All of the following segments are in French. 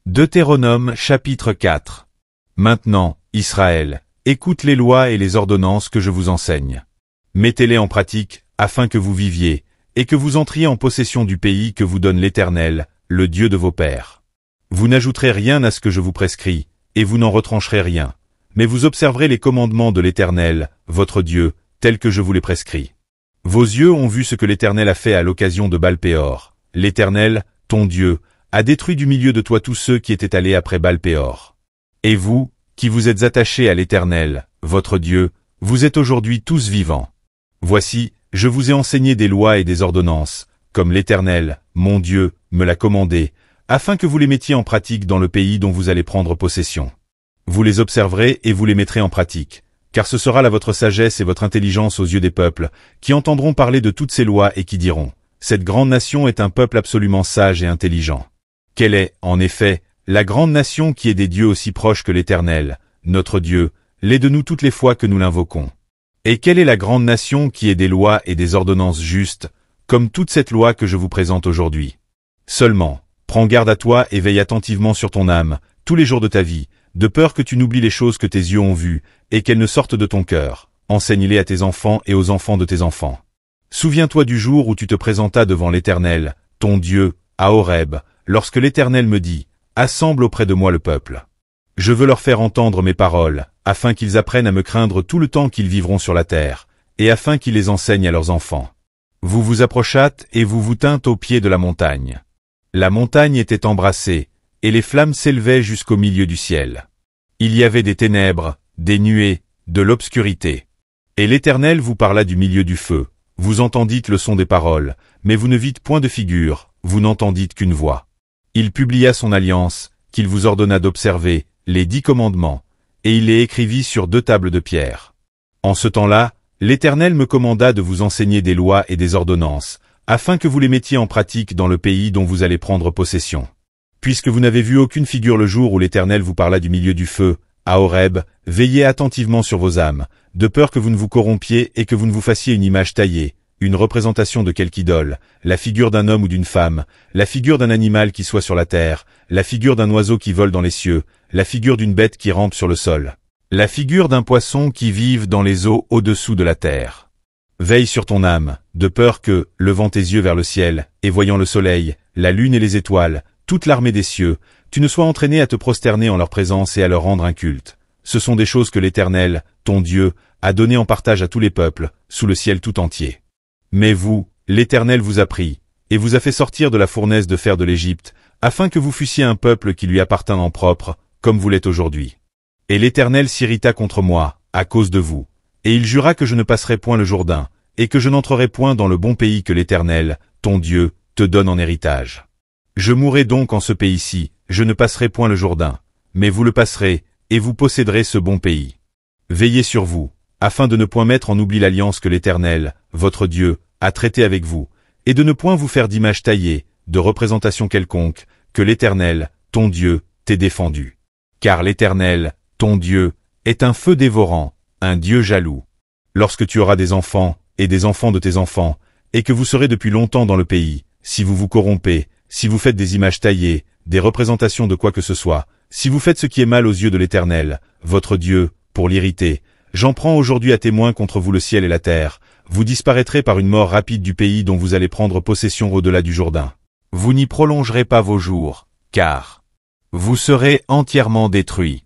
Deutéronome chapitre 4. Maintenant, Israël, écoute les lois et les ordonnances que je vous enseigne. Mettez-les en pratique, afin que vous viviez, et que vous entriez en possession du pays que vous donne l'Éternel, le Dieu de vos pères. Vous n'ajouterez rien à ce que je vous prescris, et vous n'en retrancherez rien, mais vous observerez les commandements de l'Éternel, votre Dieu, tels que je vous les prescris. Vos yeux ont vu ce que l'Éternel a fait à l'occasion de Baal-Péor. L'Éternel, ton Dieu, a détruit du milieu de toi tous ceux qui étaient allés après Baal-Péor. Et vous, qui vous êtes attachés à l'Éternel, votre Dieu, vous êtes aujourd'hui tous vivants. Voici, je vous ai enseigné des lois et des ordonnances, comme l'Éternel, mon Dieu, me l'a commandé, afin que vous les mettiez en pratique dans le pays dont vous allez prendre possession. Vous les observerez et vous les mettrez en pratique, car ce sera là votre sagesse et votre intelligence aux yeux des peuples, qui entendront parler de toutes ces lois et qui diront, « Cette grande nation est un peuple absolument sage et intelligent. » Quelle est, en effet, la grande nation qui est des dieux aussi proches que l'Éternel, notre Dieu, l'est de nous toutes les fois que nous l'invoquons. Et quelle est la grande nation qui est des lois et des ordonnances justes, comme toute cette loi que je vous présente aujourd'hui. Seulement, prends garde à toi et veille attentivement sur ton âme, tous les jours de ta vie, de peur que tu n'oublies les choses que tes yeux ont vues, et qu'elles ne sortent de ton cœur. Enseigne-les à tes enfants et aux enfants de tes enfants. Souviens-toi du jour où tu te présentas devant l'Éternel, ton Dieu, à Horeb, lorsque l'Éternel me dit, « Assemble auprès de moi le peuple. Je veux leur faire entendre mes paroles, afin qu'ils apprennent à me craindre tout le temps qu'ils vivront sur la terre, et afin qu'ils les enseignent à leurs enfants. » Vous vous approchâtes et vous vous tîntes au pied de la montagne. La montagne était embrassée, et les flammes s'élevaient jusqu'au milieu du ciel. Il y avait des ténèbres, des nuées, de l'obscurité. Et l'Éternel vous parla du milieu du feu. Vous entendîtes le son des paroles, mais vous ne vîtes point de figure, vous n'entendîtes qu'une voix. Il publia son alliance, qu'il vous ordonna d'observer, les 10 commandements, et il les écrivit sur 2 tables de pierre. En ce temps-là, l'Éternel me commanda de vous enseigner des lois et des ordonnances, afin que vous les mettiez en pratique dans le pays dont vous allez prendre possession. Puisque vous n'avez vu aucune figure le jour où l'Éternel vous parla du milieu du feu, à Horeb, veillez attentivement sur vos âmes, de peur que vous ne vous corrompiez et que vous ne vous fassiez une image taillée, une représentation de quelque idole, la figure d'un homme ou d'une femme, la figure d'un animal qui soit sur la terre, la figure d'un oiseau qui vole dans les cieux, la figure d'une bête qui rampe sur le sol, la figure d'un poisson qui vive dans les eaux au-dessous de la terre. Veille sur ton âme, de peur que, levant tes yeux vers le ciel, et voyant le soleil, la lune et les étoiles, toute l'armée des cieux, tu ne sois entraîné à te prosterner en leur présence et à leur rendre un culte. Ce sont des choses que l'Éternel, ton Dieu, a données en partage à tous les peuples, sous le ciel tout entier. Mais vous, l'Éternel vous a pris, et vous a fait sortir de la fournaise de fer de l'Égypte, afin que vous fussiez un peuple qui lui appartint en propre, comme vous l'êtes aujourd'hui. Et l'Éternel s'irrita contre moi, à cause de vous. Et il jura que je ne passerai point le Jourdain, et que je n'entrerai point dans le bon pays que l'Éternel, ton Dieu, te donne en héritage. Je mourrai donc en ce pays-ci, je ne passerai point le Jourdain, mais vous le passerez, et vous posséderez ce bon pays. Veillez sur vous, afin de ne point mettre en oubli l'alliance que l'Éternel, votre Dieu, a traitée avec vous, et de ne point vous faire d'image taillée, de représentation quelconque, que l'Éternel, ton Dieu, t'ait défendu. Car l'Éternel, ton Dieu, est un feu dévorant, un Dieu jaloux. Lorsque tu auras des enfants, et des enfants de tes enfants, et que vous serez depuis longtemps dans le pays, si vous vous corrompez, si vous faites des images taillées, des représentations de quoi que ce soit, si vous faites ce qui est mal aux yeux de l'Éternel, votre Dieu, pour l'irriter, j'en prends aujourd'hui à témoin contre vous le ciel et la terre, vous disparaîtrez par une mort rapide du pays dont vous allez prendre possession au-delà du Jourdain. Vous n'y prolongerez pas vos jours, car vous serez entièrement détruits.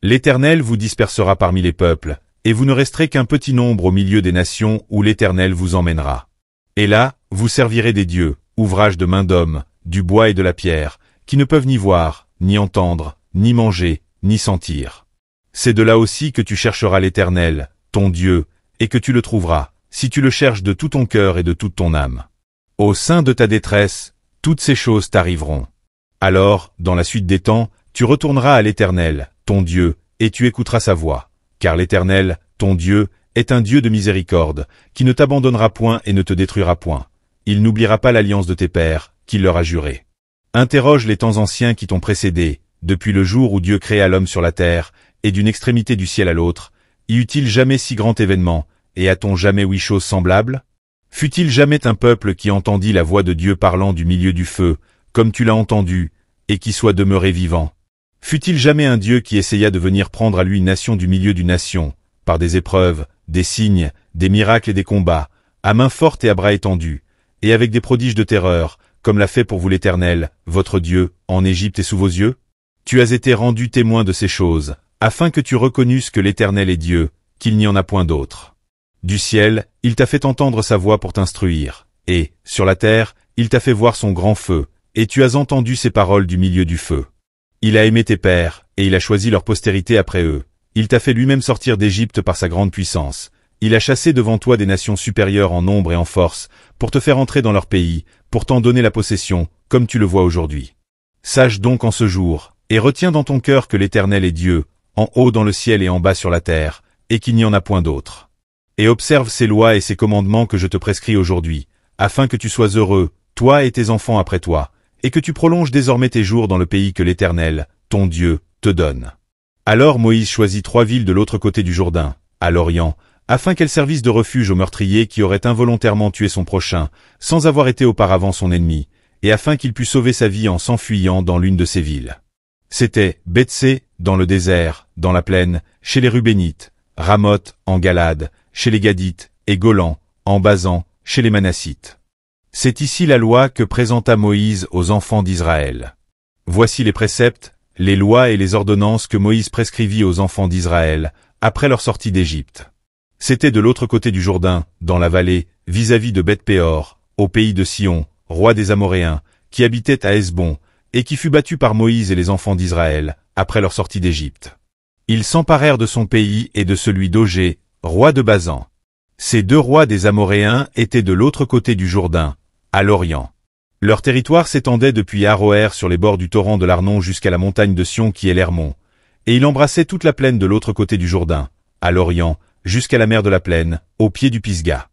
L'Éternel vous dispersera parmi les peuples, et vous ne resterez qu'un petit nombre au milieu des nations où l'Éternel vous emmènera. Et là, vous servirez des dieux, ouvrages de main d'homme, du bois et de la pierre, qui ne peuvent ni voir, ni entendre, ni manger, ni sentir. C'est de là aussi que tu chercheras l'Éternel, ton Dieu, et que tu le trouveras, si tu le cherches de tout ton cœur et de toute ton âme. Au sein de ta détresse, toutes ces choses t'arriveront. Alors, dans la suite des temps, tu retourneras à l'Éternel, ton Dieu, et tu écouteras sa voix. Car l'Éternel, ton Dieu, est un Dieu de miséricorde, qui ne t'abandonnera point et ne te détruira point. Il n'oubliera pas l'alliance de tes pères, qu'il leur a juré. Interroge les temps anciens qui t'ont précédé, depuis le jour où Dieu créa l'homme sur la terre, et d'une extrémité du ciel à l'autre. Y eut-il jamais si grand événement, et a-t-on jamais ouï chose semblable? Fut-il jamais un peuple qui entendit la voix de Dieu parlant du milieu du feu, comme tu l'as entendu, et qui soit demeuré vivant. Fut-il jamais un Dieu qui essaya de venir prendre à lui une nation du milieu d'une nation, par des épreuves, des signes, des miracles et des combats, à main forte et à bras étendus, et avec des prodiges de terreur, comme l'a fait pour vous l'Éternel, votre Dieu, en Égypte et sous vos yeux? Tu as été rendu témoin de ces choses, afin que tu reconnusses que l'Éternel est Dieu, qu'il n'y en a point d'autre. Du ciel, il t'a fait entendre sa voix pour t'instruire, et, sur la terre, il t'a fait voir son grand feu, et tu as entendu ses paroles du milieu du feu. Il a aimé tes pères, et il a choisi leur postérité après eux. Il t'a fait lui-même sortir d'Égypte par sa grande puissance. Il a chassé devant toi des nations supérieures en nombre et en force, pour te faire entrer dans leur pays, pour t'en donner la possession, comme tu le vois aujourd'hui. Sache donc en ce jour, et retiens dans ton cœur que l'Éternel est Dieu, en haut dans le ciel et en bas sur la terre, et qu'il n'y en a point d'autre. Et observe ces lois et ces commandements que je te prescris aujourd'hui, afin que tu sois heureux, toi et tes enfants après toi, et que tu prolonges désormais tes jours dans le pays que l'Éternel, ton Dieu, te donne. Alors Moïse choisit 3 villes de l'autre côté du Jourdain, à l'Orient, afin qu'elles servissent de refuge au meurtrier qui aurait involontairement tué son prochain, sans avoir été auparavant son ennemi, et afin qu'il pût sauver sa vie en s'enfuyant dans l'une de ces villes. C'était Bethsé, dans le désert, dans la plaine, chez les Rubénites, Ramoth, en Galade, chez les Gadites, et Golan, en Basan, chez les Manassites. C'est ici la loi que présenta Moïse aux enfants d'Israël. Voici les préceptes, les lois et les ordonnances que Moïse prescrivit aux enfants d'Israël, après leur sortie d'Égypte. C'était de l'autre côté du Jourdain, dans la vallée, vis-à-vis de Beth-péor, au pays de Sion, roi des Amoréens, qui habitait à Hesbon, et qui fut battu par Moïse et les enfants d'Israël, après leur sortie d'Égypte. Ils s'emparèrent de son pays et de celui d'Ogé, roi de Basan. Ces 2 rois des Amoréens étaient de l'autre côté du Jourdain, à l'Orient. Leur territoire s'étendait depuis Aroër sur les bords du torrent de l'Arnon jusqu'à la montagne de Sion qui est l'Hermon, et il embrassait toute la plaine de l'autre côté du Jourdain, à l'Orient, jusqu'à la mer de la plaine, au pied du Pisga.